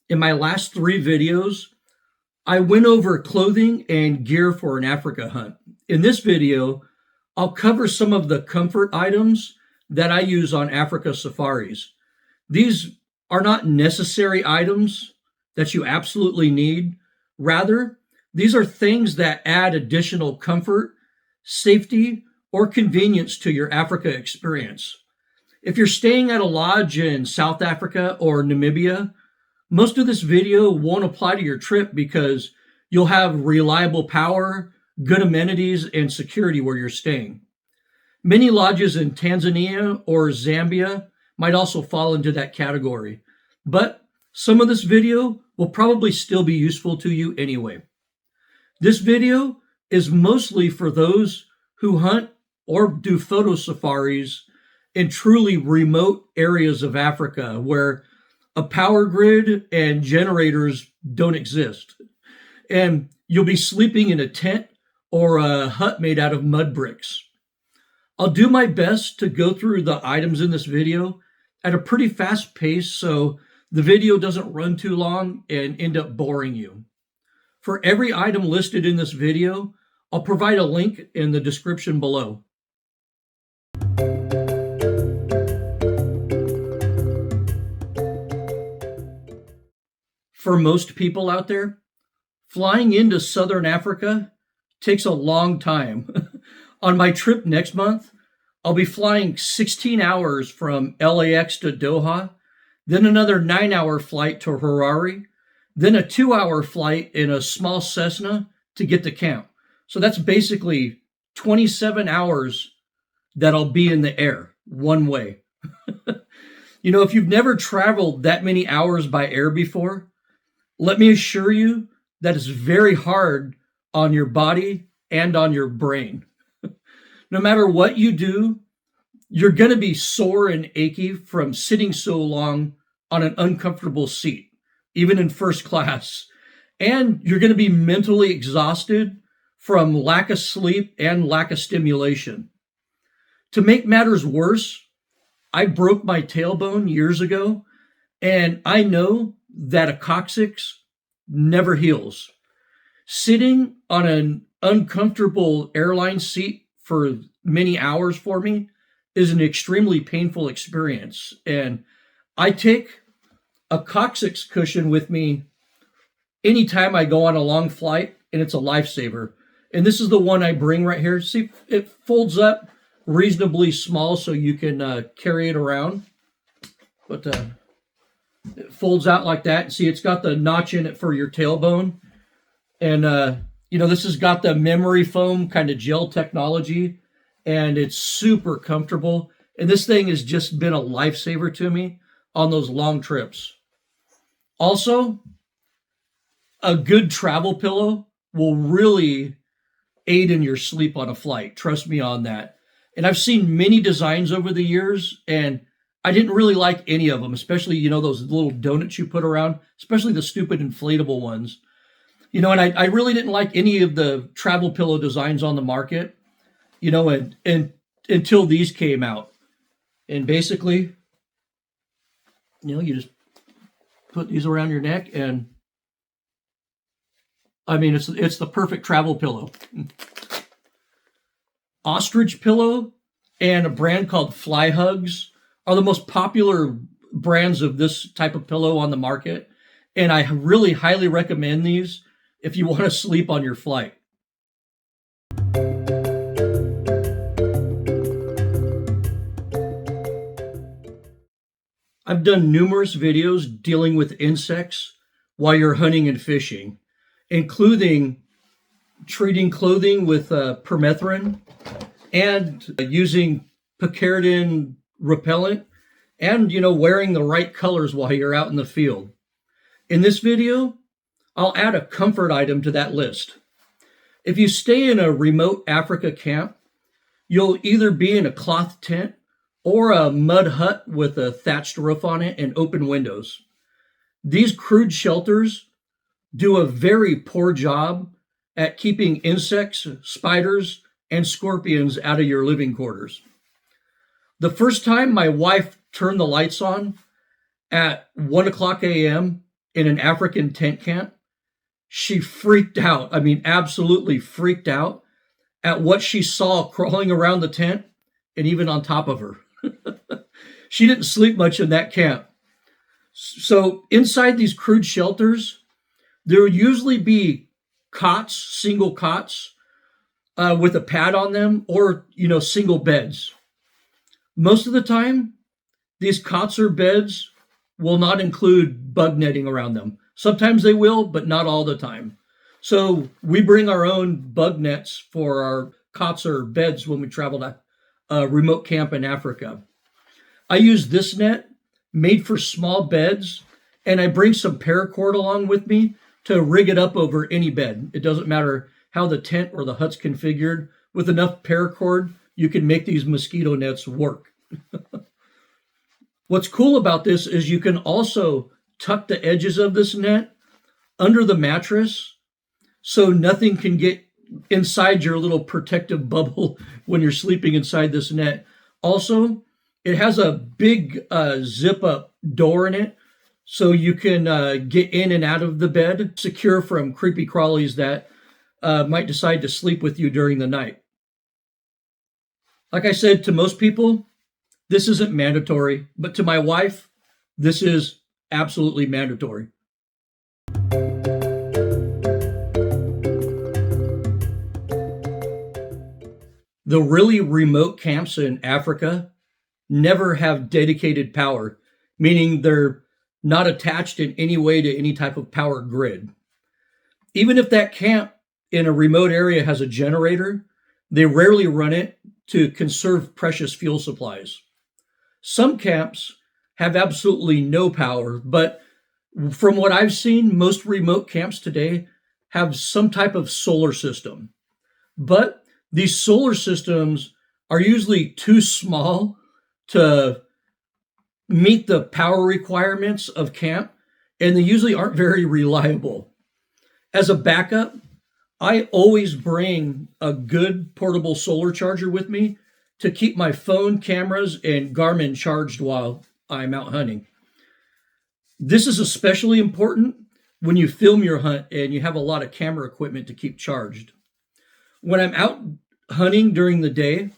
In my last 3 videos, I went over clothing and gear for an Africa hunt. In this video, I'll cover some of the comfort items that I use on Africa safaris. These are not necessary items that you absolutely need. Rather, these are things that add additional comfort, safety, or convenience to your Africa experience. If you're staying at a lodge in South Africa or Namibia, most of this video won't apply to your trip because you'll have reliable power, good amenities, and security where you're staying. Many lodges in Tanzania or Zambia might also fall into that category, but some of this video will probably still be useful to you anyway. This video is mostly for those who hunt or do photo safaris in truly remote areas of Africa where a power grid and generators don't exist. And you'll be sleeping in a tent or a hut made out of mud bricks. I'll do my best to go through the items in this video at a pretty fast pace so the video doesn't run too long and end up boring you. For every item listed in this video, I'll provide a link in the description below. For most people out there, flying into Southern Africa takes a long time. On my trip next month, I'll be flying 16 hours from LAX to Doha, then another 9-hour flight to Harare, then a 2-hour flight in a small Cessna to get to camp. So that's basically 27 hours that I'll be in the air, one way. If you've never traveled that many hours by air before, let me assure you that it's very hard on your body and on your brain. No matter what you do, you're going to be sore and achy from sitting so long on an uncomfortable seat, even in first class. And you're going to be mentally exhausted from lack of sleep and lack of stimulation. To make matters worse, I broke my tailbone years ago, and I know that a coccyx never heals. Sitting on an uncomfortable airline seat for many hours for me is an extremely painful experience. And I take a coccyx cushion with me anytime I go on a long flight, and it's a lifesaver. And this is the one I bring right here. See, it folds up reasonably small so you can carry it around. But it folds out like that. See, it's got the notch in it for your tailbone. And, this has got the memory foam kind of gel technology, and it's super comfortable. And this thing has just been a lifesaver to me on those long trips. Also, a good travel pillow will really aid in your sleep on a flight. Trust me on that. And I've seen many designs over the years, and I didn't really like any of them, especially, those little donuts you put around, especially the stupid inflatable ones. And I really didn't like any of the travel pillow designs on the market, and until these came out. And basically, you just put these around your neck, and it's the perfect travel pillow. Ostrich pillow and a brand called Fly Hugs are the most popular brands of this type of pillow on the market. And I really highly recommend these if you want to sleep on your flight. I've done numerous videos dealing with insects while you're hunting and fishing, including treating clothing with permethrin and using picaridin repellent and, wearing the right colors while you're out in the field. In this video, I'll add a comfort item to that list. If you stay in a remote Africa camp, you'll either be in a cloth tent or a mud hut with a thatched roof on it and open windows. These crude shelters do a very poor job at keeping insects, spiders, and scorpions out of your living quarters. The first time my wife turned the lights on at 1 o'clock a.m. in an African tent camp. She freaked out. I mean, absolutely freaked out at what she saw crawling around the tent and even on top of her. She didn't sleep much in that camp. So inside these crude shelters, there would usually be cots, single cots, with a pad on them, or single beds. Most of the time, these cots or beds will not include bug netting around them. Sometimes they will, but not all the time. So we bring our own bug nets for our cots or beds when we travel to a remote camp in Africa. I use this net made for small beds, and I bring some paracord along with me to rig it up over any bed. It doesn't matter how the tent or the hut's configured. With enough paracord, you can make these mosquito nets work. What's cool about this is you can also tuck the edges of this net under the mattress so nothing can get inside your little protective bubble when you're sleeping inside this net. Also, it has a big zip up door in it so you can get in and out of the bed, secure from creepy crawlies that might decide to sleep with you during the night. Like I said, to most people, this isn't mandatory, but to my wife, this is absolutely mandatory. The really remote camps in Africa never have dedicated power, meaning they're not attached in any way to any type of power grid. Even if that camp in a remote area has a generator, they rarely run it to conserve precious fuel supplies. Some camps have absolutely no power, but from what I've seen, most remote camps today have some type of solar system. But these solar systems are usually too small to meet the power requirements of camp, and they usually aren't very reliable. As a backup, I always bring a good portable solar charger with me to keep my phone, cameras, and Garmin charged while I'm out hunting. This is especially important when you film your hunt and you have a lot of camera equipment to keep charged. When I'm out hunting during the day,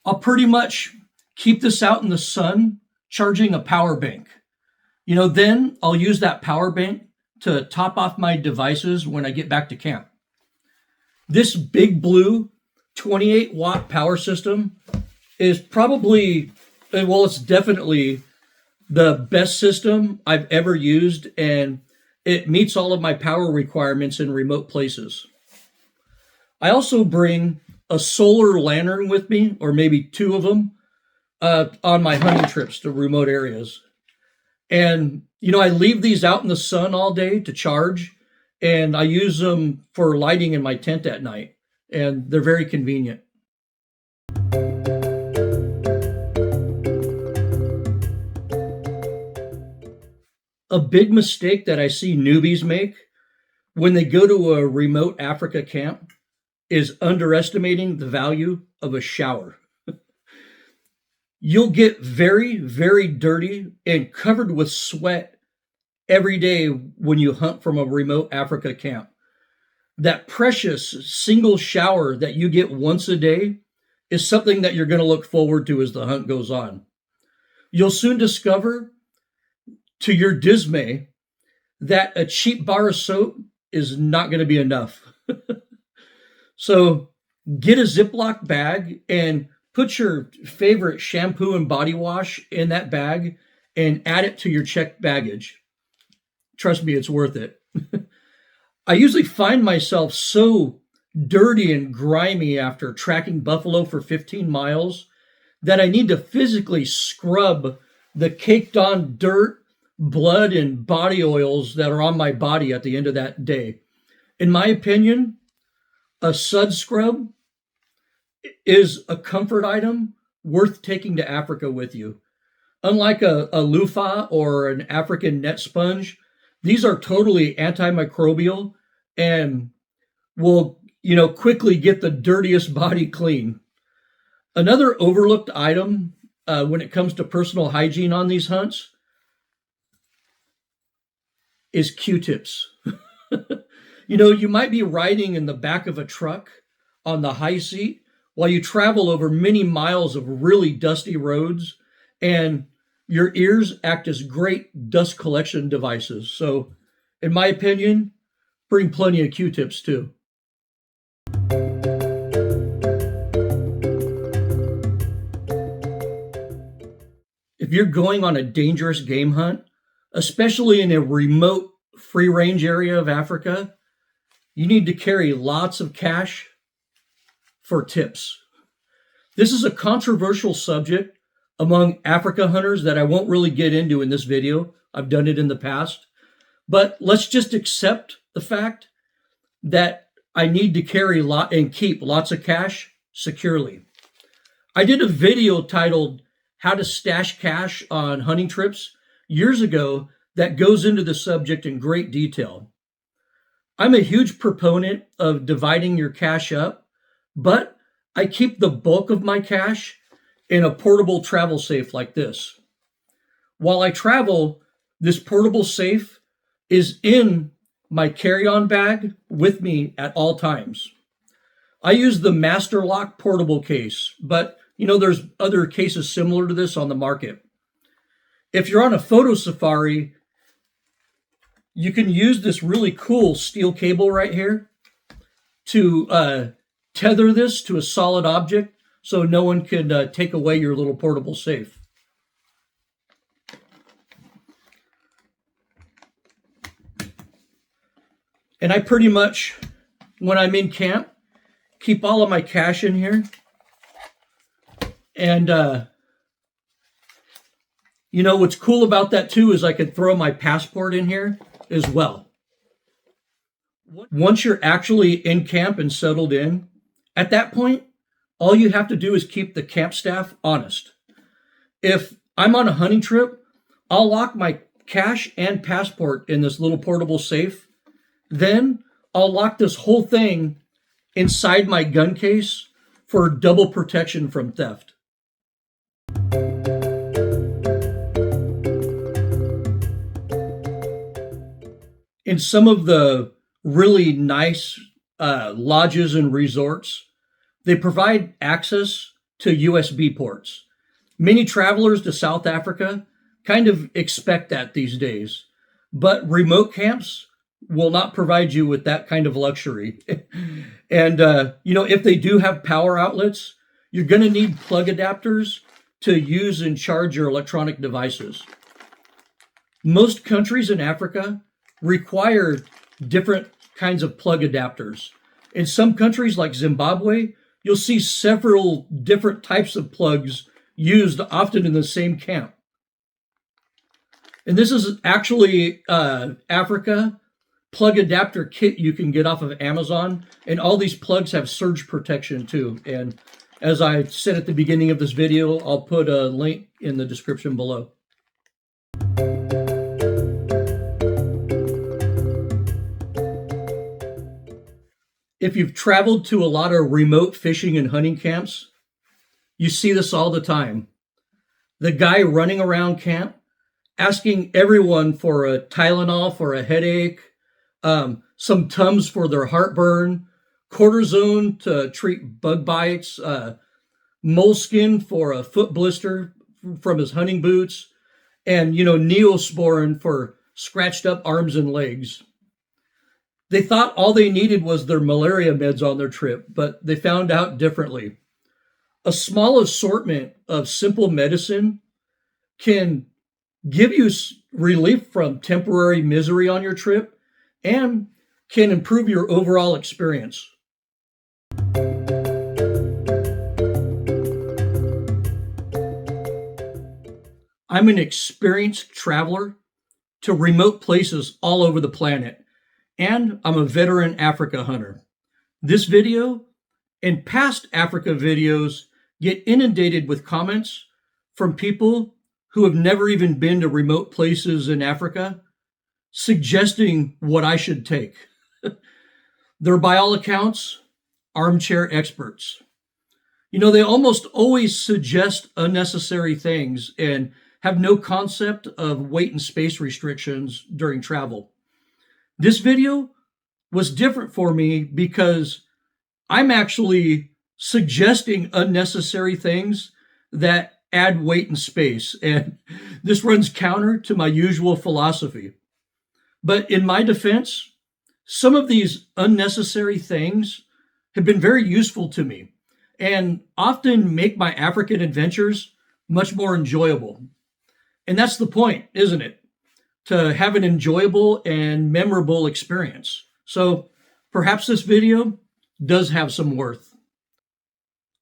I'll pretty much keep this out in the sun, charging a power bank. Then I'll use that power bank to top off my devices when I get back to camp. This big blue 28 watt power system is it's definitely the best system I've ever used, and it meets all of my power requirements in remote places. I also bring a solar lantern with me, or maybe two of them, on my hunting trips to remote areas. And, I leave these out in the sun all day to charge, and I use them for lighting in my tent at night, and they're very convenient. A big mistake that I see newbies make when they go to a remote Africa camp is underestimating the value of a shower. You'll get very, very dirty and covered with sweat every day when you hunt from a remote Africa camp. That precious single shower that you get once a day is something that you're going to look forward to as the hunt goes on. You'll soon discover, to your dismay, that a cheap bar of soap is not going to be enough. So get a Ziploc bag and put your favorite shampoo and body wash in that bag and add it to your checked baggage. Trust me, it's worth it. I usually find myself so dirty and grimy after tracking buffalo for 15 miles that I need to physically scrub the caked on dirt, blood, and body oils that are on my body at the end of that day. In my opinion, a sud scrub is a comfort item worth taking to Africa with you. Unlike a loofah or an African net sponge, these are totally antimicrobial and will, quickly get the dirtiest body clean. Another overlooked item when it comes to personal hygiene on these hunts is Q-tips. You might be riding in the back of a truck on the high seat while you travel over many miles of really dusty roads, and your ears act as great dust collection devices. So, in my opinion, bring plenty of Q-tips too. If you're going on a dangerous game hunt, especially in a remote free range area of Africa, you need to carry lots of cash for tips. This is a controversial subject among Africa hunters that I won't really get into in this video. I've done it in the past. But let's just accept the fact that I need to carry and keep lots of cash securely. I did a video titled How to Stash Cash on Hunting Trips years ago that goes into the subject in great detail. I'm a huge proponent of dividing your cash up, but I keep the bulk of my cash in a portable travel safe like this. While I travel, this portable safe is in my carry-on bag with me at all times. I use the Master Lock portable case, but there's other cases similar to this on the market. If you're on a photo safari, you can use this really cool steel cable right here to tether this to a solid object so no one can take away your little portable safe. And I pretty much, when I'm in camp, keep all of my cash in here. And, what's cool about that too is I could throw my passport in here as well. Once you're actually in camp and settled in, at that point, all you have to do is keep the camp staff honest. If I'm on a hunting trip, I'll lock my cash and passport in this little portable safe. Then I'll lock this whole thing inside my gun case for double protection from theft. In some of the really nice lodges and resorts, they provide access to USB ports. Many travelers to South Africa kind of expect that these days, but remote camps will not provide you with that kind of luxury. And, if they do have power outlets, you're going to need plug adapters to use and charge your electronic devices. Most countries in Africa require different kinds of plug adapters. In some countries like Zimbabwe, you'll see several different types of plugs used often in the same camp. And this is actually Africa plug adapter kit you can get off of Amazon. And all these plugs have surge protection too. And as I said at the beginning of this video, I'll put a link in the description below. If you've traveled to a lot of remote fishing and hunting camps, you see this all the time. The guy running around camp asking everyone for a Tylenol for a headache, some Tums for their heartburn, cortisone to treat bug bites, moleskin for a foot blister from his hunting boots, and, Neosporin for scratched up arms and legs. They thought all they needed was their malaria meds on their trip, but they found out differently. A small assortment of simple medicine can give you relief from temporary misery on your trip and can improve your overall experience. I'm an experienced traveler to remote places all over the planet, and I'm a veteran Africa hunter. This video and past Africa videos get inundated with comments from people who have never even been to remote places in Africa, suggesting what I should take. They're, by all accounts, armchair experts. They almost always suggest unnecessary things and have no concept of weight and space restrictions during travel. This video was different for me because I'm actually suggesting unnecessary things that add weight and space, and this runs counter to my usual philosophy. But in my defense, some of these unnecessary things have been very useful to me and often make my African adventures much more enjoyable. And that's the point, isn't it? To have an enjoyable and memorable experience. So perhaps this video does have some worth.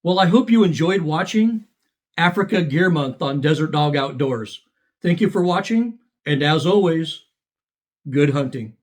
Well, I hope you enjoyed watching Africa Gear Month on Desert Dog Outdoors. Thank you for watching, and as always, good hunting.